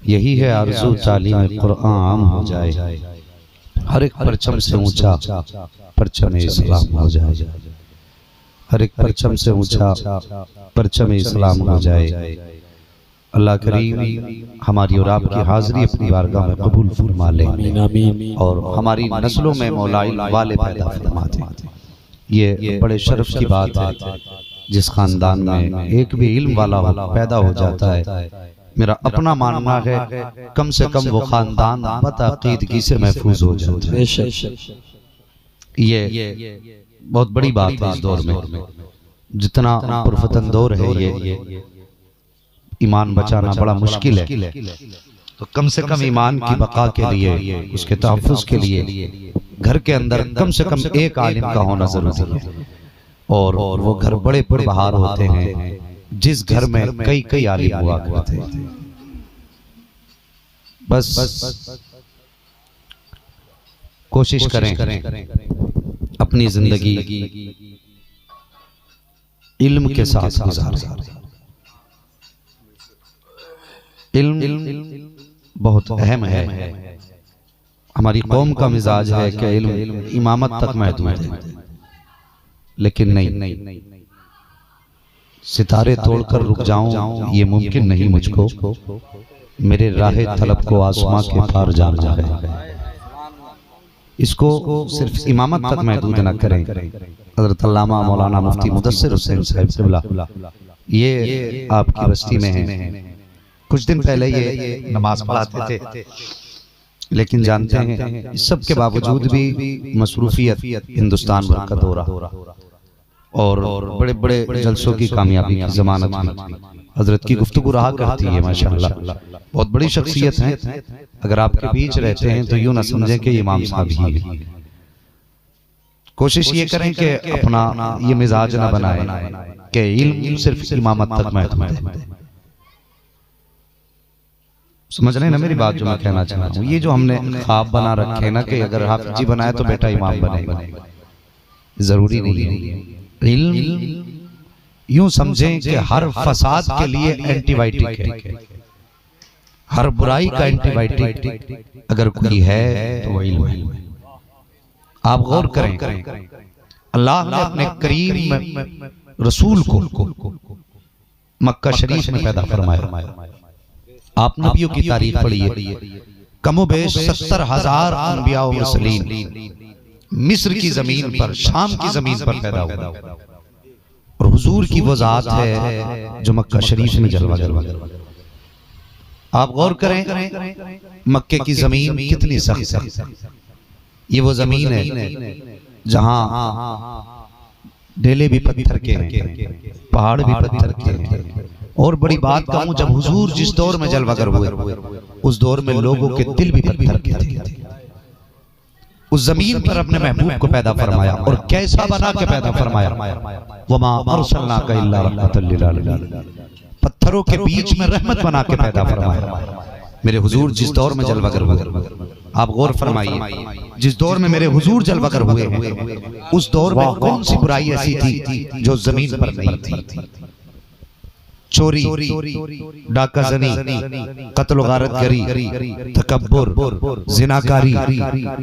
यही है आरज़ू तालीम कुरान आम हो जाए, हर एक परचम से ऊंचा परचम इस्लाम हो जाए, हर एक परचम से ऊंचा परचम इस्लाम हो जाए। अल्लाह करीम हमारी और आपकी हाजिरी अपनी बारगाह में कबूल फरमा ले और हमारी नस्लों में मौलाई वाले पैदा फरमा दे। ये बड़े शर्फ की बात है जिस खानदान में एक भी इल्म वाला पैदा हो जाता है। मेरा अपना मानना है कम से कम वो खानदान बतअकीदगी से महफूज हो जाता है। ये बहुत बड़ी बात है इस दौर में, जितना पुरफतन दौर है ये ईमान बचाना बड़ा मुश्किल है। तो कम से कम ईमान की बका के लिए, उसके तहफ़्फ़ुज़ के लिए घर के अंदर कम से कम एक आलिम का होना जरूरी है। और वो घर बड़े पुरबहार होते हैं जिस घर में कई कई आलिम हुआ करते हैं। बस कोशिश करें अपनी जिंदगी इल्म के साथ गुजारें। इल्म बहुत अहम है। हमारी कौम का मिजाज है कि इल्म इमामत तक महदूद है, लेकिन नहीं, सितारे तोड़कर रुक जाऊं ये मुमकिन नहीं मुझको, मेरे राहे तलब को आसमां के पार जाना है। इसको सिर्फ इमामत तक महदूद न करें। हज़रत अल्लामा मौलाना मुफ्ती मुदस्सिर हुसैन साहब क़िबला ये आपकी बस्ती में है। कुछ दिन पहले ये नमाज पढ़ाते थे, लेकिन जानते हैं इस सब के बावजूद भी मसरूफियत हिंदुस्तान भर का दौरा और बड़े बड़े जलसों की कामयाबी की जमानत में हजरत की गुफ्तगू रहा करती है। माशाअल्लाह बहुत बड़ी शख्सियत है। अगर आपके बीच रहते हैं तो यूं ना समझें कि इमाम साहब ही है। कोशिश ये करें कि अपना ये मिजाज ना बनाएं कि इल्म सिर्फ इमामत तक महदूद है। समझ रहे हैं ना मेरी बात जो मैं कहना चाहता हूँ? ये जो हमने ख्वाब बना रखे ना कि अगर हाफिज जी बनाए तो बेटा इमाम बनेगा, जरूरी नहीं है। इल्म यूं समझें कि हर फसाद के लिए एंटीबायोटिक है, हर बुराई का एंटीबायोटिक अगर कोई है तो वो इल्म है। आप गौर करें, अल्लाह ने अपने करीम रसूल को मक्का शरीफ में पैदा फरमाया। आप नबियों की तारीख पढ़िए, कमोबेश 70,000 अंबिया और मुरसलीन मिस्र की जमीन पर, शाम की जमीन पर पैदा हुआ। और हुजूर की वो जात है जो मक्का शरीफ में जलवा जलवा। आप गौर करें मक्के की जमीन कितनी सख्त है। ये वो जमीन है जहां ढेले भी पत्थर के हैं, पहाड़ भी पत्थर के हैं। और बड़ी बात कहूं, जब हुजूर जिस दौर में जलवागर हुए उस दौर में लोगों के दिल भी पत्थर के थे। उस जमीन पर अपने महबूब को पैदा फरमाया और कैसा बना के पैदा फरमाया, वमा अरसलनाका इल्ला रहमतल लिल आलमीन, पत्थरों के बीच में रहमत बना के पैदा फरमाया। मेरे हुजूर जिस दौर में जलवागर हुए, आप गौर फरमाइए, जिस दौर में मेरे हुजूर जलवागर हुए उस दौर में कौन सी बुराई ऐसी थी जो जमीन पर नहीं थी? चोरी, डाकाजनी, कत्ल गारतगरी, तकब्बुर, जिनाकारी,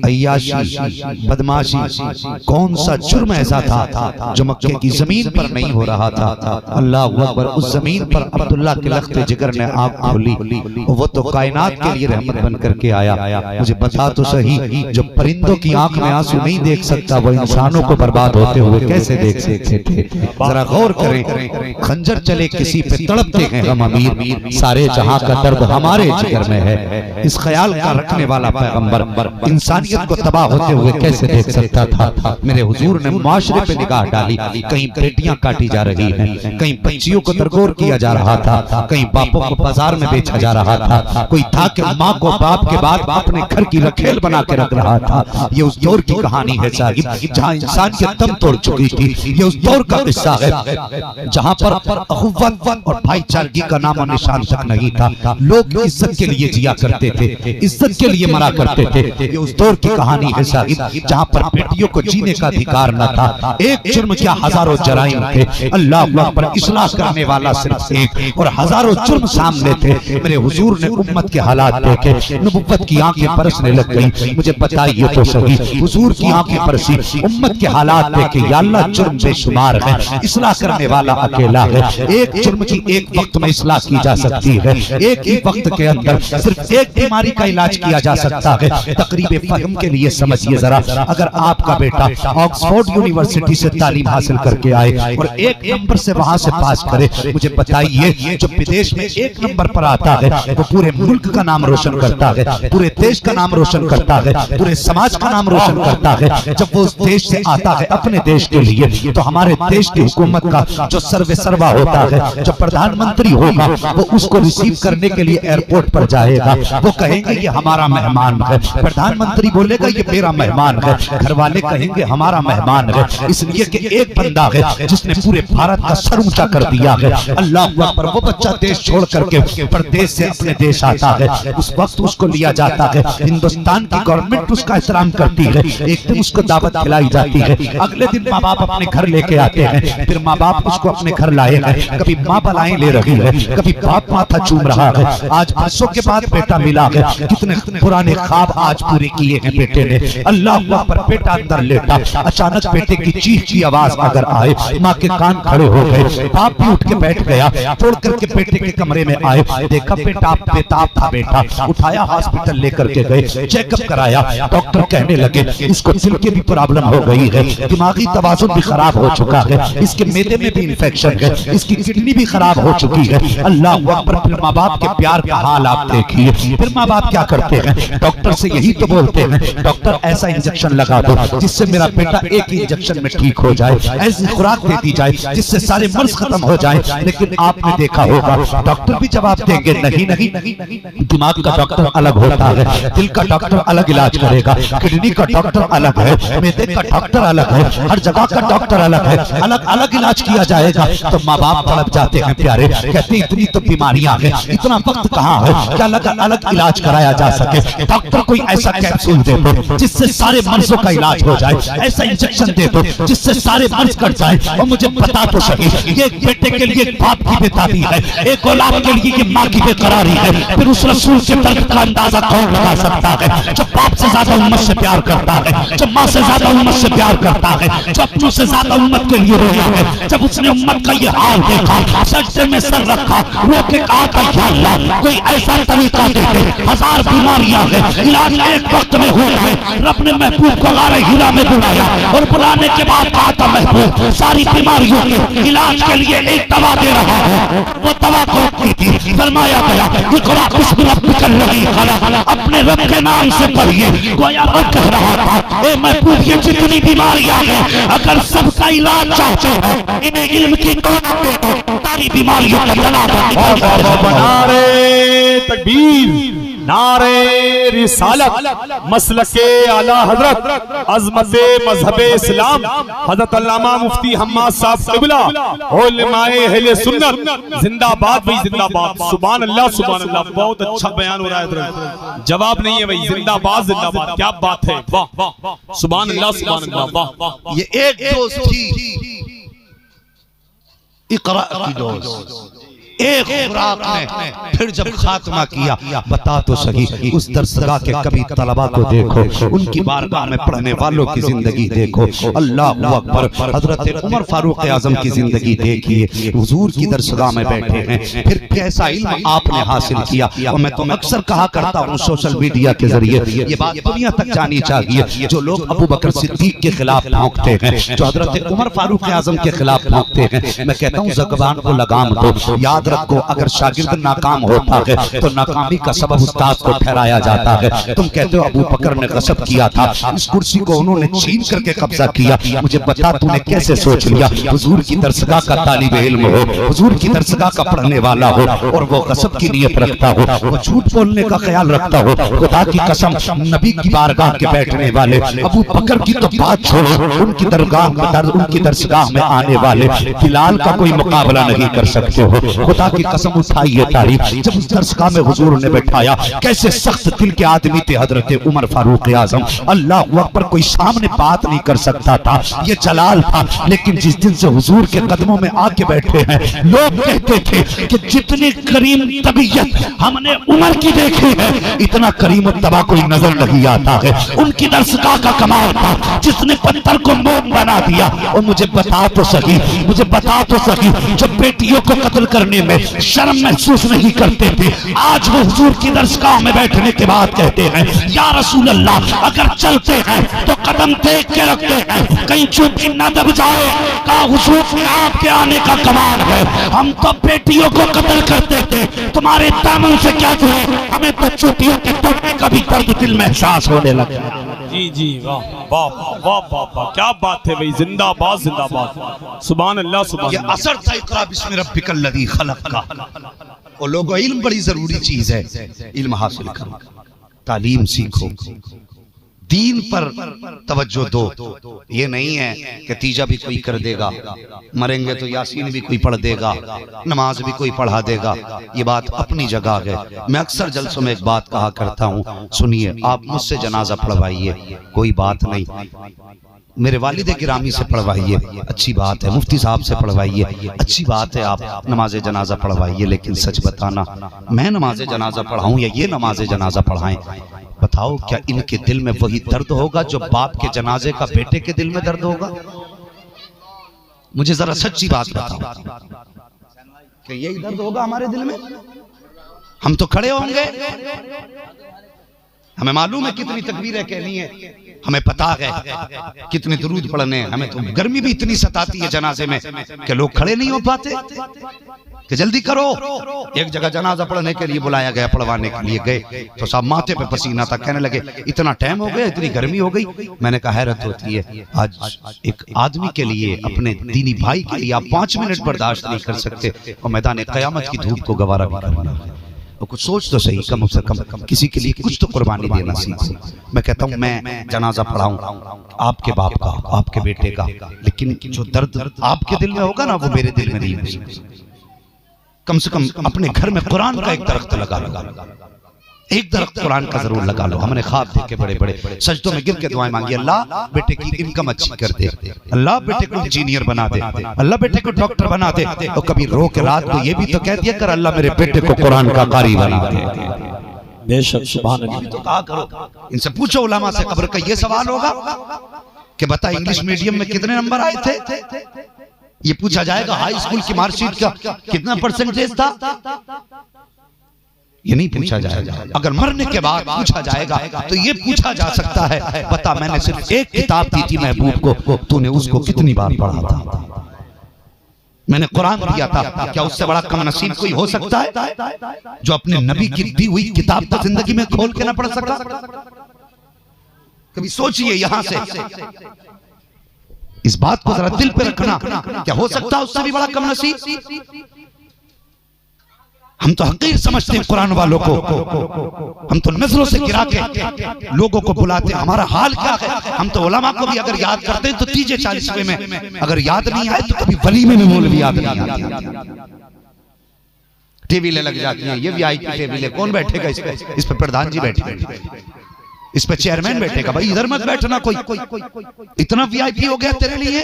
अय्याशी, बदमाशी, कौन सा जुर्म ऐसा था जो मक्के की जमीन पर नहीं हो रहा था? अल्लाहु अकबर। उस जमीन पर अब्दुल्लाह के लख्ते जिगर ने आंख खोली, वो तो कायनात के लिए रहमत बन करके आया। मुझे बता तो सही, जो परिंदों की आंख में आंसू नहीं देख सकता वो इंसानों को बर्बाद होते हुए कैसे देख सकते थे? जरा गौर करें, खंजर चले किसी तड़पते हैं हम अमीर, सारे जहां का दर्द हमारे जिगर में है। इस ख्याल का रखने वाला पैगंबर इंसानियत को तबाह होते हुए कैसे देख सकता था? मेरे हुजूर ने माशरे पे निगाह डाली, कहीं बेटियां काटी जा रही हैं, कहीं बच्चियों को दरगोर किया जा रहा था, कहीं बापों को बाजार में बेचा जा रहा था, कोई था कि माँ को बाप के बाद अपने घर की रखेल बना के रख रहा था। ये उस दौर की कहानी है साहिब, जहाँ इंसानियत दम तोड़ चुकी थी। ये उस दौर का किस्सा है जहाँ पर अखुव्वत और भाईचारगी का नाम और निशान तक नहीं था। लोग इज्जत के लिए जिया करते थे, इज्जत के लिए मरा करते थे। ये उस दौर की कहानी है साहिब, जहाँ पर बेटियों को जीने का अधिकार न था। एक जुर्म क्या हजारों जराइम थे। अल्लाह पर इस्लाह करने वाला सिर्फ एक, और हजारों जुर्म सामने थे। मेरे हुजूर ने उम्मत के हालात देखे, नबुव्वत की आंखें बरसने लग गई। मुझे बताइए तो सही, हुजूर की आंखें बरसी, उम्मत के हालात देखे। या अल्लाह, जुर्म बेशुमार है, इस्लाह करने वाला अकेला है। एक जुर्म की एक वक्त में इस्लाह की जा सकती है, एक ही वक्त के अंदर सिर्फ एक बीमारी का इलाज किया जा सकता है। तकरीब फहम के लिए समझिए जरा, अगर आपका बेटा ऑक्सफोर्ड यूनिवर्सिटी से तालीम हासिल करके आए और एक नंबर से वहां से पास करे, मुझे बताइए जो विदेश में एक नंबर पर आता है वो पूरे मुल्क का नाम रोशन करता है, पूरे देश का नाम रोशन करता है, पूरे समाज का नाम रोशन करता है। जब वो उस देश से आता है अपने देश के लिए, तो हमारे देश की हुकूमत का जो सर्वे सर्वा होता है, जो प्रधानमंत्री होगा, वो उसको रिसीव करने के लिए एयरपोर्ट पर जाएगा। वो कहेंगे ये हमारा मेहमान है, प्रधानमंत्री बोलेगा ये मेरा मेहमान है, घर वाले कहेंगे हमारा मेहमान है। इसलिए कि एक बंदा है जिसने पूरे भारत का सर ऊंचा कर दिया है। अल्लाह अकबर। वो बच्चा देश छोड़ करके परदेश से अपने देश आता है, उस वक्त उसको लिया जाता है। हिंदुस्तान की गवर्नमेंट उसका एहतराम करती है, एक दिन उसको दावत खिलाई जाती है, अगले दिन माँ बाप अपने घर लेके आते हैं, फिर माँ बाप उसको अपने घर लाए हैं। कभी माँ बलाएं ले रही है, कभी बाप माथा चूम रहा है। आज बरसों के बाद बेटा मिला है, कितने पुराने ख्वाब आज पूरे किए हैं बेटे ने। अल्लाह पर बेटा अंदर लेटा, अचानक बेटे की चीख की आवाज अगर आए, माँ के कान खड़े हो गए, बाप भी उठ के बैठ गया, छोड़ करके बेटे के कमरे में आए, देखा बेटा बेताब था बेटा, उठाया हॉस्पिटल लेकर के गए, चेकअप कराया। डॉक्टर कहने लगे इसको दिल की भी प्रॉब्लम हो गई है, दिमागी तवाज़ुन भी खराब हो चुका है, इसके मैदे में भी इंफेक्शन है, इसकी किडनी भी खराब हो चुकी है। अल्लाह अकबर। फिर माँ बाप के प्यार का हाल आप देखिए। फिर माँ बाप क्या करते हैं, डॉक्टर से यही तो बोलते हैं डॉक्टर ऐसा इंजेक्शन लगा दो जिससे मेरा बेटा एक ही इंजेक्शन में ठीक हो जाए, ऐसी खुराक दे दी जाए जिससे सारे मर्ज खत्म हो जाए। लेकिन आपने देखा होगा डॉक्टर भी जवाब देंगे नहीं नहीं नहीं, दिमाग का डॉक्टर अलग होता है, दिल का डॉक्टर अलग इलाज करेगा, किडनी का डॉक्टर अलग है, मैदे का डॉक्टर अलग है, हर जगह का डॉक्टर अलग है, अलग अलग इलाज किया जाएगा। तो माँ बाप तड़प जाते हैं प्यारे, कहते इतनी तो बीमारियां हैं, इतना वक्त कहाँ है क्या अलग अलग इलाज कराया जा सके। डॉक्टर कोई ऐसा कैप्सूल दे दो जिससे सारे मर्जों का इलाज हो जाए, ऐसा इंजेक्शन दे दो जिससे सारे मर्ज कट जाए। और मुझे पता तो सही, ये बेटे के लिए बाप की बेताबी है, एक औलाद के लिए ये माँ की बेकरारी है। फिर उस रसूल के दर्द का अंदाजा कौन लगा सकता है, जो बाप से ज्यादा उम्मत से प्यार करता है, जो माँ से ज्यादा उम्मत से प्यार करता है, जो अपनों से ज्यादा उम्मत के लिए रोया है। जब उसने उम्मत का ये हाल देखा, सजदे में सर रखा, रो के कहा था या अल्लाह कोई ऐसा तरीका दे दे, हजार बीमारियां हैं, इलाज एक वक्त में हो रहा है। रब ने महबूब को गारे हीरा में बुलाया और बुलाने के बाद कहा था महबूब सारी बीमारियों के इलाज के लिए एक दवा दे रहा है। वो दवा कौन सी थी? फरमाया गया अपने रब के नाम से पढ़िए। गोया रब कह रहा था ए महबूब ये जितनी बीमारियां हैं अगर सबका इलाज चाहते हो इन्हें इल्म की दौलत दे दो, सारी बीमारियों का इलाज। नारे तकबीर, नारे रिसालत, मसलके आला हजरत, अज़मते मज़हबे इस्लाम, हज़रत अल्लामा मुफ्ती हम्माद साहब क़िबला, उलमाए अहले सुन्नत जिंदाबाद भाई जिंदाबाद। सुभान अल्लाह सुभान अल्लाह। बहुत अच्छा बयान हो रहा है, जवाब नहीं है भाई, जिंदाबाद जिंदाबाद। क्या बात है, वाह वाह, सुभान अल्लाह सुभान अल्लाह, वाह वाह। ये एक दोस्त थी, इक़रा की दोस्त, एक खुराक ने फिर जब खात्मा किया, बता तो सही उस दरसगाह के कभी तलबा को देखो, उनकी बारगाह में पढ़ने वालों की जिंदगी देखो। अल्लाह अकबर। हजरत उमर फारूक आजम की जिंदगी देखिए, हुजूर की दरसगाह में बैठे हैं, फिर कैसा इल्म आपने हासिल किया। और मैं तो अक्सर कहा करता हूँ सोशल मीडिया के जरिए ये बात दुनिया तक जानी चाहिए, जो लोग अबू बकर सिद्दीक के खिलाफ भौंकते हैं, जो हजरत उमर फारूक आजम के खिलाफ भौंकते हैं, मैं कहता हूँ ज़बान को लगाम दो। याद रखो अगर शागिर्द नाकाम होता है तो नाकामी का सबब उस्ताद को ठहराया जाता है। तुम कहते हो अबू बकर ने गसब किया था, इस कुर्सी को उन्होंने छीन करके कब्जा किया, मुझे बता तूने कैसे सोच लिया। हुजूर की दरसगाह का तालिब इल्म हो, हुजूर की दरसगाह का पढ़ने वाला हो और वो गसब की नीयत रखता हो, वो झूठ बोलने का ख्याल रखता हो। खुदा की कसम नबी की बारगाह के बैठने वाले अबू बकर की तो बात छोड़ो, उनकी दरगाह उनकी दरसगाह में आने वाले बिलाल का कोई मुकाबला नहीं कर सकते हो। खुदा की कसम उठाई है तारीफ, जब उस दरसगाह में हुजूर ने बैठाया, कैसे सख्त दिल के आदमी थे हजरत उमर फारूक आजम। अल्लाह अकबर, कोई सामने बात नहीं कर सकता था, ये जलाल था। लेकिन जिस दिन से हुजूर के कदमों में आके बैठे हैं, लोग कहते थे कि जितनी करीम तबीयत हमने उमर की देखी है, इतना करीम तबा कोई नजर नहीं आता है। उनकी दरसगाह का कमाल था, जिसने पत्थर को मोम बना दिया। और मुझे बता तो सही, मुझे बता तो सही, जो बेटियों को कत्ल करने में शर्म महसूस नहीं करते थे, आज वो हुजूर की दरसगाह में बैठने के बाद कहते हैं, या रसूल अल्लाह, अगर चलते हैं तो कदम देख के रखते हैं, कहीं चूंकि न दब जाए। कहा हुजूर ने आपके आने का कमाल है, हम तो बेटियों को कत्ल करते थे, तुम्हारे दामन से क्या जो है, हमें तो चोटियों के टूटने का भी दर्द दिल में एहसास होने लगा। जी जी, वाह वाह वाह वाह वाह, क्या बात है भाई, जिंदाबाद जिंदाबाद, सुभान अल्लाह सुभान। ये असर था इक़रा बिस्मि रब्बिकल लज़ी खलक़ का। और लोगों, इल्म बड़ी जरूरी चीज है, इल्म हासिल करो, तालीम सीखो, दीन पर तवज्जो दो। ये नहीं है कि तीजा भी कोई कर देगा, मरेंगे तो यासीन भी कोई पढ़ देगा, नमाज भी कोई पढ़ा देगा। ये बात अपनी जगह है। मैं अक्सर जलसों में एक बात कहा करता हूँ, सुनिए, आप मुझसे जनाजा पढ़वाइए, कोई बात नहीं, मेरे वालिद गिरामी से पढ़वाइए, अच्छी बात है, मुफ्ती साहब से पढ़वाइए, अच्छी बात है, आप नमाज जनाजा पढ़वाइए। लेकिन सच बताना, मैं नमाज जनाजा पढ़ाऊं या ये नमाज जनाजा पढ़ाएं, बताओ क्या इनके दिल में वही दर्द होगा जो बाप के जनाजे का बेटे के दिल में दर्द होगा? मुझे जरा सच्ची बात बताओ, कि यही दर्द होगा हमारे दिल में? हम तो खड़े होंगे, हमें मालूम है कितनी तकबीरें कहनी है, हमें पता है कितने दुरूद पढ़ने हैं, हमें तो गर्मी भी इतनी सताती है जनाजे में कि लोग खड़े नहीं हो पाते कि जल्दी करो। एक जगह जनाजा पढ़ने के लिए बुलाया गया, पढ़वाने के लिए गए तो साहब माथे पे पसीना था, कहने लगे इतना टाइम हो गया, इतनी गर्मी हो गई। मैंने कहा हैरत होती है, आज एक आदमी के लिए, अपने दीनी भाई के लिए आप 5 मिनट बर्दाश्त नहीं कर सकते, और मैदान क़यामत की धूप को गवारा भी करना है। और कुछ सोच तो सही, कम से कम किसी के लिए कुछ तो कुर्बानी देना सीखो। मैं कहता हूँ, मैं जनाजा पढ़ाऊं आपके बाप का, आपके बेटे का, लेकिन जो दर्द आपके दिल में होगा ना, वो मेरे दिल में नहीं होगा। कम से कम अपने घर में कुरान का एक दरख्त लगा लो, एक दरख्त कुरान का जरूर लगा लो। हमने ख्वाब देखे बड़े बड़े, सजदों में गिर के दुआएं मांगी, अल्लाह बेटे की इनकम अच्छी कर दे, अल्लाह बेटे को इंजीनियर बना दे, अल्लाह बेटे को डॉक्टर बना दे। और कभी रो के रात को ये भी तो कह दिया कर, अल्लाह मेरे बेटे को कुरान का कारी बना दे। बेशक, सुभान अल्लाह। तो कहा करो, इनसे पूछो उलमा से, कब्र का ये सवाल होगा कि बता इंग्लिश मीडियम में कितने नंबर आए थे? ये पूछा जाएगा हाई स्कूल की मार्कशीट का कितना परसेंटेज था? ये नहीं पूछा जाएगा। अगर मरने के बाद पूछा जाएगा तो ये पूछा जा सकता है, बता मैंने सिर्फ एक किताब दी थी महबूब को, तूने उसको कितनी बार पढ़ा था? मैंने कुरान दिया था, क्या उससे बड़ा कम नसीब कोई हो सकता है जो अपने नबी की दी हुई किताब को जिंदगी में खोल के ना पढ़ सका? कभी सोचिए यहां से, इस बात को जरा दिल पे रखना, क्या हो सकता है उससे भी बड़ा कम नसीब? हम तो हकीर समझते हैं कुरान वालों को, हम तो नजरों से गिरा के लोगों को बुलाते हैं। हमारा हाल क्या है? हम तो उलमा को भी अगर याद करते हैं तो 30-40वें में, अगर याद नहीं आए तो कभी वलीमे में मौलवी याद नहीं आते। टेबलें लग जाती हैं, ये वीआईपी टेबलें, कौन बैठेगा इस पे? इस पे प्रधान जी बैठे, इस पे चेयरमैन बैठेगा। भाई इधर मत बैठना, कोई इतना वीआईपी हो गया तेरे लिए,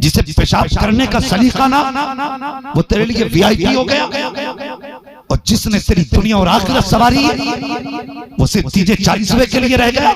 जिसे पेशाब करने का सलीका ना, वो तेरे लिए वीआईपी हो गया। और जिसने तेरी दुनिया और आखिरत सवारी वो सिर्फ 30-40वें के लिए रह गया।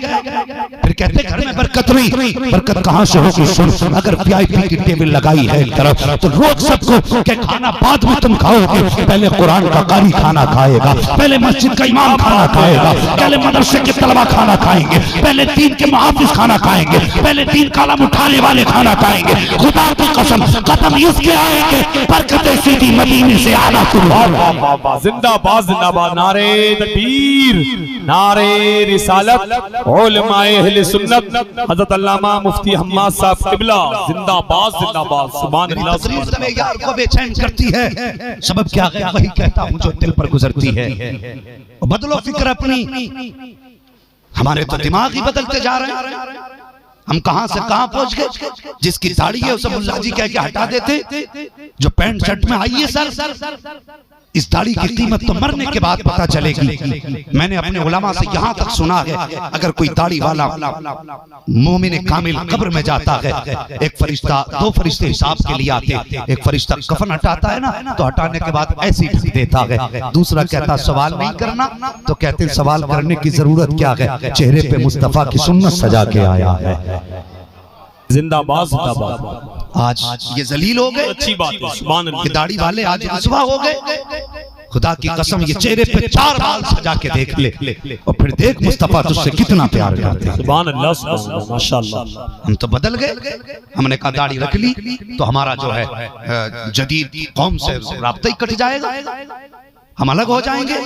फिर कहते घर में बरकत नहीं, बरकत कहां से होगी? सुन, अगर वीआईपी की टेबल लगाई है एक तरफ, तो रोक सबको कि खाना बाद में तुम खाओगे, पहले कुरान का कारी खाना खाएगा, पहले मस्जिद का इमाम खाना खाएगा, पहले मदरसे के तलबा खाना खाएंगे, पहले दीन के मुहाफिज खाना खाएंगे, पहले दीन का अलम उठाने वाले खाना खाएंगे। खुदा की कसम, कदम इसके आएंगे, बरकतें सीधी मदीने से आना शुरू। जिंदाबाद जिंदाबाद, नारे तकबीर, नारे रिसालत, उलमाए अहले सुन्नत, हजरत अल्लामा मुफ्ती हम्माद साहब किबला, जिंदाबाद जिंदाबाद, सुभान अल्लाह। तकरीर तुम्हें यार को बेचैन करती है, सबब क्या है? वही कहता हूं जो दिल पर गुजरती है। बदलो फिक्र अपनी, हमारे तो दिमाग ही बदलते जा रहे हैं। हम कहां से कहां पहुंच गए। जिसकी दाढ़ी है उसे मुल्ला जी कह के हटा देते, जो पैंट शर्ट में आई है सर, इस दाढ़ी की कीमत तो मरने के बाद पता चलेगी। मैंने अपने उलमा से यहां तक सुना है, अगर कोई दाढ़ी वाला मोमिन कामिल कब्र में जाता है, एक फरिश्ता, दो फरिश्ते हिसाब के लिए आते, एक फरिश्ता कफन हटाता है ना, तो हटाने के बाद ऐसे ही ढक देता है। दूसरा कहता सवाल नहीं करना, तो कहते सवाल करने की जरूरत क्या है, चेहरे पे मुस्तफा की सुन्नत सजा के आया है। जिंदाबाद जिंदाबाद। आज ये जलील हो गए, अच्छी बात है, सुभान अल्लाह। ये दाढ़ी वाले आज रुसवा हो गए। खुदा की कसम, ये चेहरे पे 4 बाल सजा के देख ले और फिर देख मुस्तफा तुझसे कितना प्यार करते हैं। सुभान अल्लाह, सुभान अल्लाह, माशाअल्लाह। हम तो बदल गए, हमने कहा दाढ़ी रख ली तो हमारा जो है जदीद कौम से राब्ता ही कट जाएगा, हम अलग हो जाएंगे।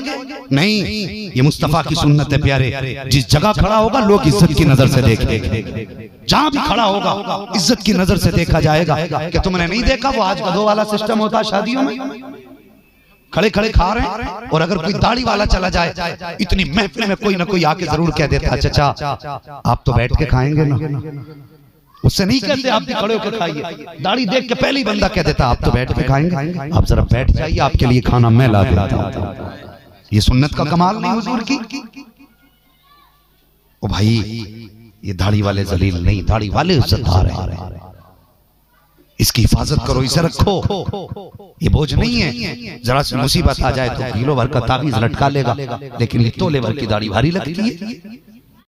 नहीं, ये मुस्तफा की सुन्नत है प्यारे। जिस जगह खड़ा होगा लोग इज्जत की नजर से देखेंगे, जहां भी खड़ा होगा इज्जत की नजर से देखा जाएगा। कि तुमने नहीं देखा वो आज गधों वाला सिस्टम होता है शादियों में, खड़े खड़े खा रहे हैं, और अगर कोई दाढ़ी वाला चला जाए इतनी महफिल में कोई ना कोई आके जरूर कह देता है चाचा आप तो बैठ के खाएंगे ना। उससे नहीं कहते आप भी खड़े होकर खाइए, दाढ़ी देख के पहले ही बंदा कह देता आप तो बैठ के खाएंगे, आप जरा बैठ जाइए, आपके लिए खाना मैं ला देता हूं। ये सुन्नत का कमाल नहीं हुजूर की। ओ भाई, ये दाढ़ी वाले जलील नहीं, दाढ़ी वाले इज्जतदार हैं। इसकी हिफाजत करो, इसे रखो, ये बोझ नहीं है। जरा सी मुसीबत आ जाए तो किलो भर का ताबीज लटका लेगा, लेकिन ये तोले भर की दाढ़ी भारी लगती है।